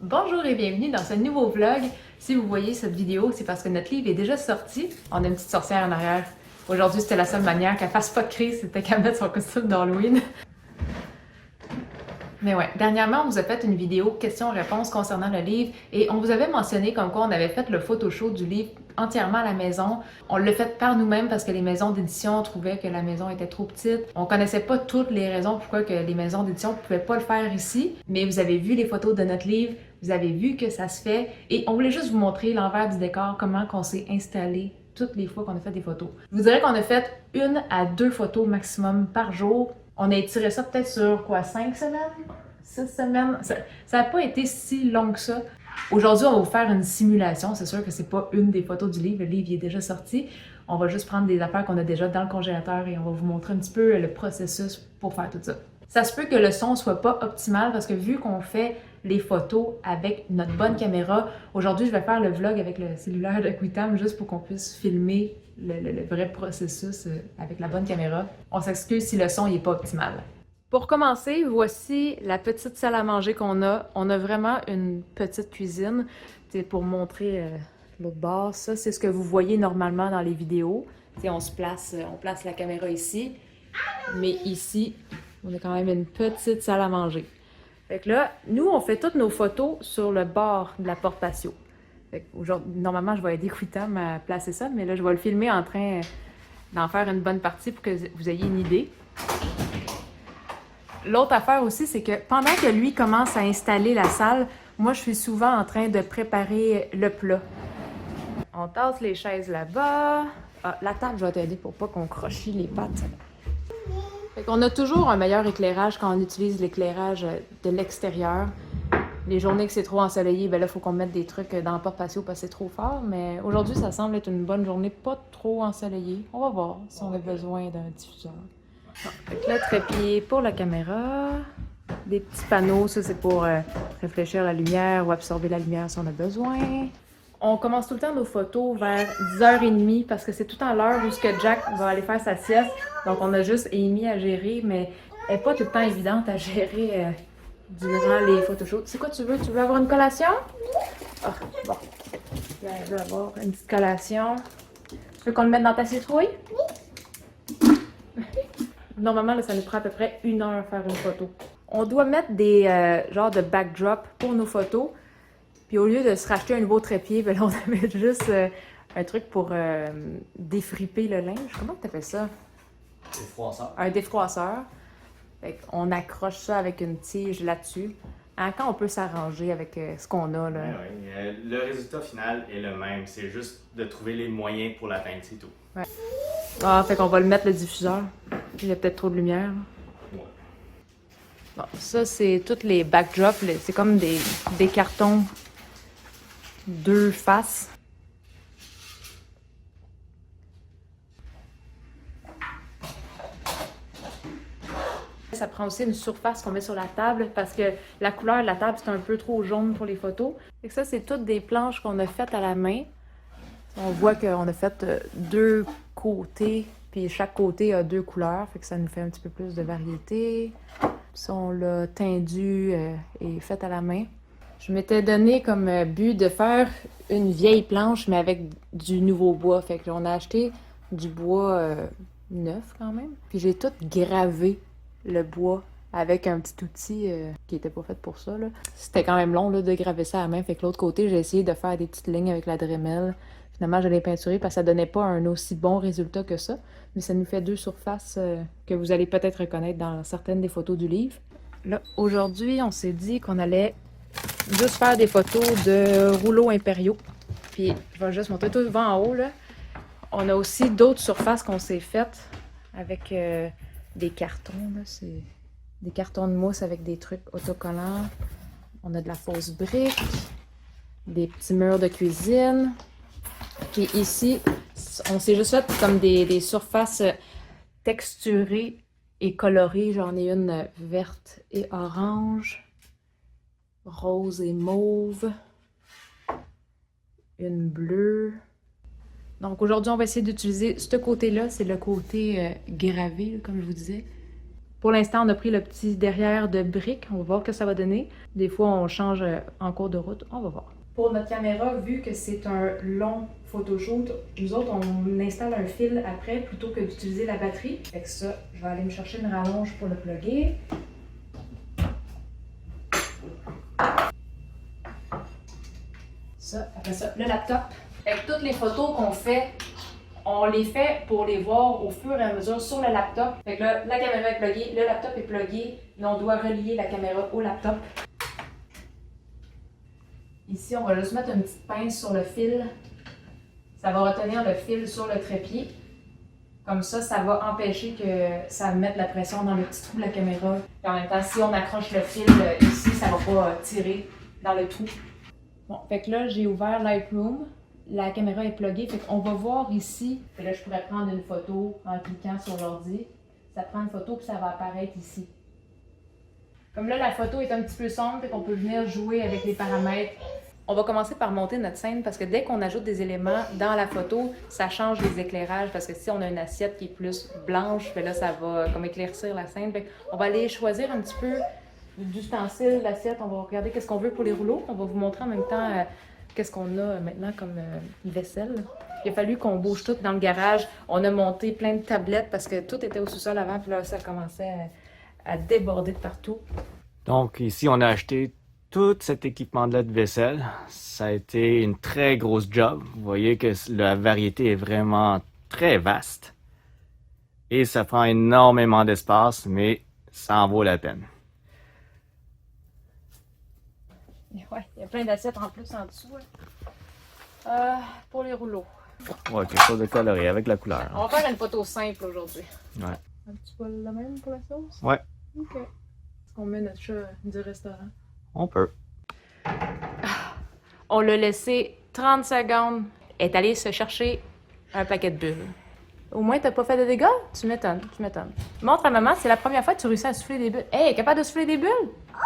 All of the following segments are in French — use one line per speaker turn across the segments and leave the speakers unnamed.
Bonjour et bienvenue dans ce nouveau vlog. Si vous voyez cette vidéo, c'est parce que notre livre est déjà sorti. On a une petite sorcière en arrière. Aujourd'hui, c'était la seule manière qu'elle fasse pas de crise, c'était qu'elle mette son costume d'Halloween. Mais ouais, dernièrement, on vous a fait une vidéo questions-réponses concernant le livre et on vous avait mentionné comme quoi on avait fait le photoshoot du livre entièrement à la maison. On l'a fait par nous-mêmes parce que les maisons d'édition trouvaient que la maison était trop petite. On connaissait pas toutes les raisons pourquoi que les maisons d'édition pouvaient pas le faire ici, mais vous avez vu les photos de notre livre, vous avez vu que ça se fait et on voulait juste vous montrer l'envers du décor, comment qu'on s'est installé toutes les fois qu'on a fait des photos. Je vous dirais qu'on a fait 1 à 2 photos maximum par jour. On a étiré ça peut-être sur quoi, 5 semaines? 6 semaines? Ça n'a pas été si long que ça. Aujourd'hui, on va vous faire une simulation. C'est sûr que c'est pas une des photos du livre. Le livre il est déjà sorti. On va juste prendre des affaires qu'on a déjà dans le congélateur et on va vous montrer un petit peu le processus pour faire tout ça. Ça se peut que le son soit pas optimal parce que vu qu'on fait les photos avec notre bonne caméra, aujourd'hui, je vais faire le vlog avec le cellulaire de Quitam juste pour qu'on puisse filmer le vrai processus avec la bonne caméra. On s'excuse si le son n'est pas optimal. Pour commencer, voici la petite salle à manger qu'on a. On a vraiment une petite cuisine. C'est pour montrer l'autre bord. Ça, c'est ce que vous voyez normalement dans les vidéos. On place la caméra ici. Mais ici, on a quand même une petite salle à manger. Fait que là, nous, on fait toutes nos photos sur le bord de la porte patio. Normalement, je vais aider Quitam à placer ça, mais là, je vais le filmer en train d'en faire une bonne partie pour que vous ayez une idée. L'autre affaire aussi, c'est que pendant que lui commence à installer la salle, moi, je suis souvent en train de préparer le plat. On tasse les chaises là-bas. Ah, la table, je vais t'aider pour pas qu'on crochit les pattes. Fait qu'on a toujours un meilleur éclairage quand on utilise l'éclairage de l'extérieur. Les journées que c'est trop ensoleillé, ben là, il faut qu'on mette des trucs dans le porte-patio parce que c'est trop fort. Mais aujourd'hui, ça semble être une bonne journée, pas trop ensoleillée. On va voir si on a besoin d'un diffuseur. Avec le trépied pour la caméra, des petits panneaux, ça c'est pour réfléchir la lumière ou absorber la lumière si on a besoin. On commence tout le temps nos photos vers 10h30 parce que c'est tout le temps l'heure où Jack va aller faire sa sieste. Donc on a juste Amy à gérer, mais elle n'est pas tout le temps évidente à gérer durant les photoshoots. C'est quoi tu veux? Tu veux avoir une collation? Ah, bon. Elle veut avoir une petite collation. Tu veux qu'on le mette dans ta citrouille? Normalement, là, ça nous prend à peu près 1 heure faire une photo. On doit mettre des genres de backdrop pour nos photos. Puis au lieu de se racheter un nouveau trépied, ben là, on va mettre juste un truc pour défriper le linge. Comment tu appelles ça?
Défroisseur.
Un défroisseur. Fait on accroche ça avec une tige là-dessus. Hein, quand on peut s'arranger avec ce qu'on a, là.
Oui, le résultat final est le même. C'est juste de trouver les moyens pour l'atteindre, c'est tout.
Ouais. Ah, fait qu'on va le mettre le diffuseur. Il y a peut-être trop de lumière.
Ouais.
Bon, ça, c'est tous les backdrops. C'est comme des cartons 2 faces. Ça prend aussi une surface qu'on met sur la table parce que la couleur de la table, c'est un peu trop jaune pour les photos. Et ça, c'est toutes des planches qu'on a faites à la main. On voit qu'on a fait 2 côtés, puis chaque côté a 2 couleurs, fait que ça nous fait un petit peu plus de variété. Ça, on l'a tendu et fait à la main. Je m'étais donné comme but de faire une vieille planche, mais avec du nouveau bois. Fait que on a acheté du bois neuf quand même. Puis j'ai tout gravé le bois avec un petit outil qui était pas fait pour ça. C'était quand même long là, de graver ça à la main. Fait que l'autre côté, j'ai essayé de faire des petites lignes avec la Dremel. Finalement, je l'ai peinturé parce que ça donnait pas un aussi bon résultat que ça. Mais ça nous fait 2 surfaces que vous allez peut-être reconnaître dans certaines des photos du livre. Là, aujourd'hui, on s'est dit qu'on allait juste faire des photos de rouleaux impériaux. Puis, je vais juste montrer tout devant en haut, là. On a aussi d'autres surfaces qu'on s'est faites avec des cartons, là. C'est des cartons de mousse avec des trucs autocollants. On a de la fausse brique, des petits murs de cuisine. Puis ici, on s'est juste fait comme des surfaces texturées et colorées. J'en ai une verte et orange, rose et mauve, une bleue. Donc aujourd'hui, on va essayer d'utiliser ce côté-là, c'est le côté gravé, comme je vous disais. Pour l'instant, on a pris le petit derrière de briques. On va voir ce que ça va donner. Des fois, on change en cours de route. On va voir. Pour notre caméra, vu que c'est un long photoshoot, nous autres, on installe un fil après plutôt que d'utiliser la batterie. Fait que ça, je vais aller me chercher une rallonge pour le plugger. Ça, après ça, le laptop. Fait que toutes les photos qu'on fait, on les fait pour les voir au fur et à mesure sur le laptop. Fait que là, la caméra est pluggée, le laptop est pluggé, mais on doit relier la caméra au laptop. Ici, on va juste mettre une petite pince sur le fil. Ça va retenir le fil sur le trépied. Comme ça va empêcher que ça mette la pression dans le petit trou de la caméra. Et en même temps, si on accroche le fil ici, ça va pas tirer dans le trou. Bon, fait que là, j'ai ouvert Lightroom. La caméra est pluggée, fait qu'on va voir ici. Et là, je pourrais prendre une photo en cliquant sur l'ordi. Ça prend une photo puis ça va apparaître ici. Comme là, la photo est un petit peu sombre, fait qu'on peut venir jouer avec les paramètres. On va commencer par monter notre scène parce que dès qu'on ajoute des éléments dans la photo, ça change les éclairages parce que si on a une assiette qui est plus blanche, là, ça va comme éclaircir la scène. Fait on va aller choisir un petit peu d'ustensiles, l'assiette. On va regarder qu'est-ce qu'on veut pour les rouleaux. On va vous montrer en même temps qu'est-ce qu'on a maintenant comme vaisselle. Il a fallu qu'on bouge tout dans le garage. On a monté plein de tablettes parce que tout était au sous-sol avant, puis là, ça commençait à déborder de partout.
Donc ici, on a acheté tout cet équipement-là de vaisselle. Ça a été une très grosse job. Vous voyez que la variété est vraiment très vaste. Et ça prend énormément d'espace, mais ça en vaut la peine.
Ouais, il y a plein d'assiettes en plus en dessous. Pour les rouleaux.
Ouais, quelque chose de coloré avec la couleur.
On va faire une photo simple aujourd'hui.
Ouais.
Un petit peu la même pour la sauce?
Ouais.
OK. Est-ce qu'on met notre chat du restaurant?
On peut.
On l'a laissé 30 secondes. Elle est allée se chercher un paquet de bulles. Au moins, t'as pas fait de dégâts? Tu m'étonnes, tu m'étonnes. Montre à maman, c'est la première fois que tu réussis à souffler des bulles. Hey, capable de souffler des bulles? Wow!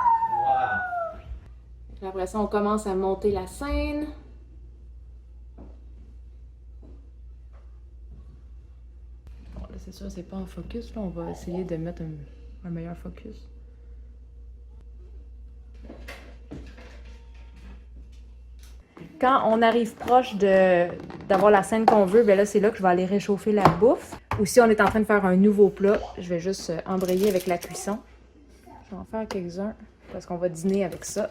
Après ça, on commence à monter la scène. Bon, là, c'est sûr, c'est pas en focus. Là, on va essayer de mettre un meilleur focus. Quand on arrive proche d'avoir la scène qu'on veut, ben là, c'est là que je vais aller réchauffer la bouffe. Ou si on est en train de faire un nouveau plat, je vais juste embrayer avec la cuisson. Je vais en faire quelques-uns parce qu'on va dîner avec ça.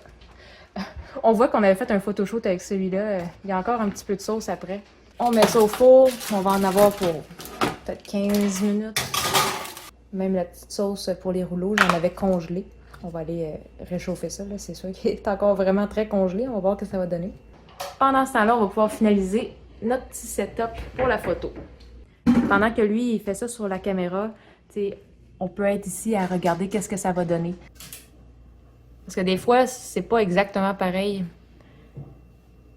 On voit qu'on avait fait un photoshoot avec celui-là. Il y a encore un petit peu de sauce après. On met ça au four. On va en avoir pour peut-être 15 minutes. Même la petite sauce pour les rouleaux, j'en avais congelé. On va aller réchauffer ça. C'est sûr qu'il est encore vraiment très congelé. On va voir ce que ça va donner. Pendant ce temps-là, on va pouvoir finaliser notre petit setup pour la photo. Pendant que lui, il fait ça sur la caméra, on peut être ici à regarder qu'est-ce que ça va donner. Parce que des fois, c'est pas exactement pareil.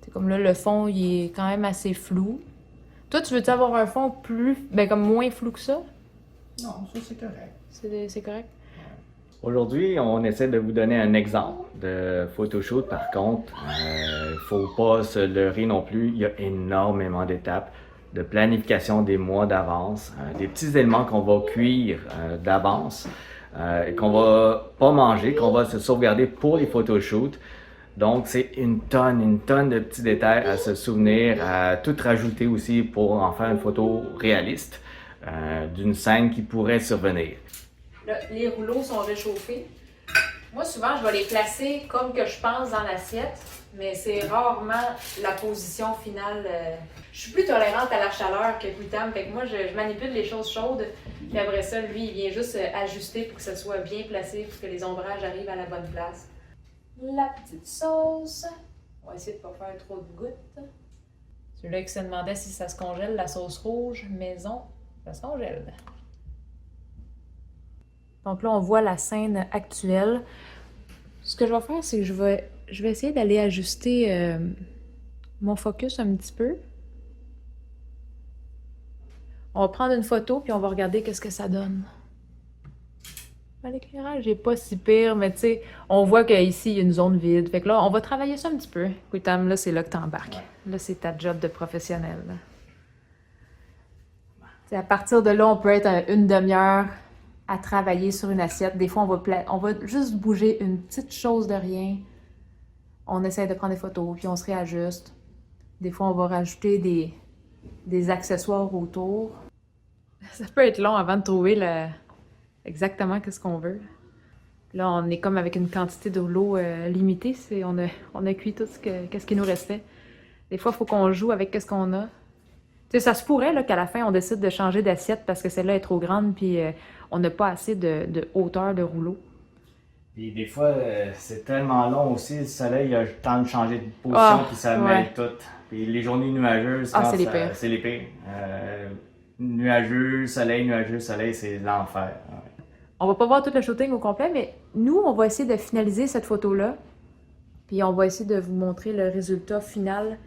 C'est comme là, le fond, il est quand même assez flou. Toi, tu veux-tu avoir un fond plus, comme moins flou que ça?
Non, ça c'est correct.
C'est correct?
Aujourd'hui, on essaie de vous donner un exemple de photoshoot. Par contre, il ne faut pas se leurrer non plus. Il y a énormément d'étapes de planification des mois d'avance, des petits éléments qu'on va cuire d'avance, qu'on va pas manger, qu'on va se sauvegarder pour les photoshoots. Donc, c'est une tonne de petits détails à se souvenir, à tout rajouter aussi pour en faire une photo réaliste d'une scène qui pourrait survenir.
Là, les rouleaux sont réchauffés. Moi, souvent, je vais les placer comme que je pense dans l'assiette, mais c'est rarement la position finale. Je suis plus tolérante à la chaleur que Quitam, fait que moi, je manipule les choses chaudes, puis après ça, lui, il vient juste ajuster pour que ça soit bien placé, pour que les ombrages arrivent à la bonne place. La petite sauce. On va essayer de ne pas faire trop de gouttes. Celui-là qui se demandait si ça se congèle, la sauce rouge maison, ça se congèle. Donc là, on voit la scène actuelle. Ce que je vais faire, c'est que je vais essayer d'aller ajuster mon focus un petit peu. On va prendre une photo, puis on va regarder qu'est-ce que ça donne. L'éclairage n'est pas si pire, mais tu sais, on voit qu'ici, il y a une zone vide. Fait que là, on va travailler ça un petit peu. Quitam, là, c'est là que tu embarques. Là, c'est ta job de professionnel. Là. À partir de là, on peut être à une demi-heure à travailler sur une assiette. Des fois, on va juste bouger une petite chose de rien. On essaie de prendre des photos, puis on se réajuste. Des fois, on va rajouter des accessoires autour. Ça peut être long avant de trouver exactement ce qu'on veut. Là, on est comme avec une quantité de l'eau limitée. On a cuit tout ce qui nous restait. Des fois, il faut qu'on joue avec ce qu'on a. Tu sais, ça se pourrait là, qu'à la fin, on décide de changer d'assiette parce que celle-là est trop grande puis on n'a pas assez de hauteur de rouleau.
Puis des fois, c'est tellement long aussi, le soleil, il a le temps de changer de position, puis ça mêle tout. Puis les journées nuageuses,
c'est les pires.
C'est les pires. Nuageux, soleil, c'est l'enfer. Ouais.
On va pas voir tout le shooting au complet, mais nous, on va essayer de finaliser cette photo-là. Puis on va essayer de vous montrer le résultat final.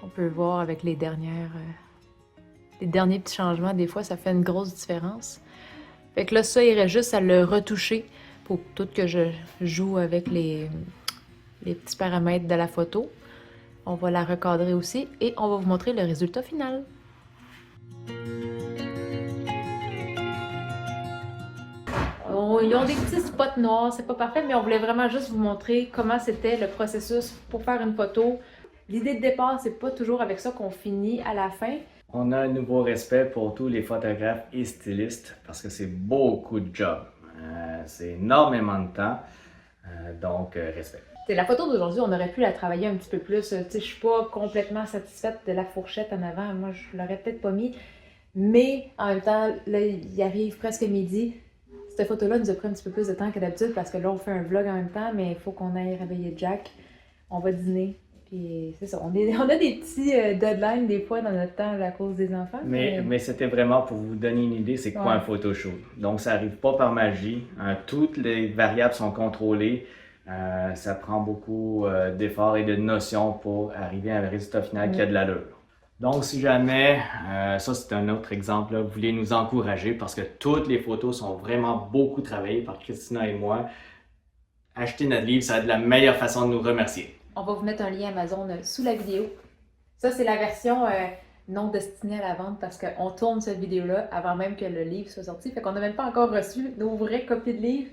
On peut voir avec les derniers petits changements, des fois, ça fait une grosse différence. Fait que là, ça irait juste à le retoucher pour tout que je joue avec les petits paramètres de la photo. On va la recadrer aussi et on va vous montrer le résultat final. Ils ont des petits spots noirs, c'est pas parfait, mais on voulait vraiment juste vous montrer comment c'était le processus pour faire une photo. L'idée de départ, c'est pas toujours avec ça qu'on finit à la fin.
On a un nouveau respect pour tous les photographes et stylistes parce que c'est beaucoup de job. C'est énormément de temps, donc respect.
T'sais, la photo d'aujourd'hui, on aurait pu la travailler un petit peu plus. Je suis pas complètement satisfaite de la fourchette en avant. Moi, je l'aurais peut-être pas mis. Mais en même temps, là, il arrive presque midi. Cette photo-là nous a pris un petit peu plus de temps que d'habitude parce que là, on fait un vlog en même temps, mais il faut qu'on aille réveiller Jack. On va dîner. Puis c'est ça. On a des petits deadlines des fois dans notre temps à cause des enfants.
Mais c'était vraiment pour vous donner une idée, c'est quoi un photoshoot. Donc, ça n'arrive pas par magie. Toutes les variables sont contrôlées. Ça prend beaucoup d'efforts et de notions pour arriver à un résultat final qui a de l'allure. Donc, si jamais, ça c'est un autre exemple, là, vous voulez nous encourager parce que toutes les photos sont vraiment beaucoup travaillées par Christina et moi, achetez notre livre, ça va être la meilleure façon de nous remercier.
On va vous mettre un lien Amazon sous la vidéo. Ça, c'est la version non destinée à la vente parce qu'on tourne cette vidéo-là avant même que le livre soit sorti. Fait qu'on n'a même pas encore reçu nos vraies copies de livres.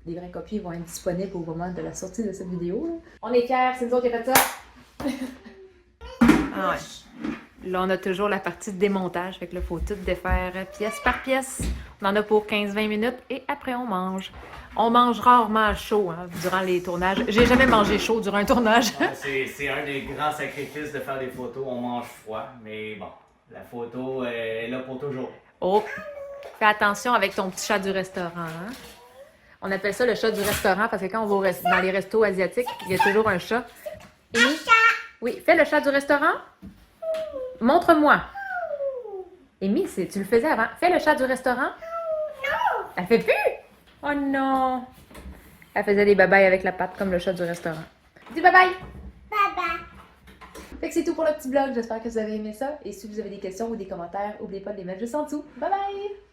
Les vraies copies vont être disponibles au moment de la sortie de cette vidéo. Là. On est fiers, c'est nous autres qui avons fait ça. Ah ouais. Là, on a toujours la partie de démontage. Fait que là, il faut tout défaire pièce par pièce. On en a pour 15-20 minutes et après, on mange. On mange rarement chaud durant les tournages. J'ai jamais mangé chaud durant un tournage.
C'est un des grands sacrifices de faire des photos. On mange froid, mais bon, la photo est là pour toujours. Oh! Fais attention avec ton petit chat du restaurant. Hein?
On appelle ça le chat du restaurant parce que quand on va dans les restos asiatiques, il y a toujours un chat. Et... Oui, fais le chat du restaurant. Montre-moi. Amy, tu le faisais avant. Fais le chat du restaurant. Non! Elle fait plus! Oh non! Elle faisait des babayes avec la patte comme le chat du restaurant. Dis bye bye! Bye bye! Fait que c'est tout pour le petit vlog. J'espère que vous avez aimé ça. Et si vous avez des questions ou des commentaires, n'oubliez pas de les mettre juste en dessous. Bye bye!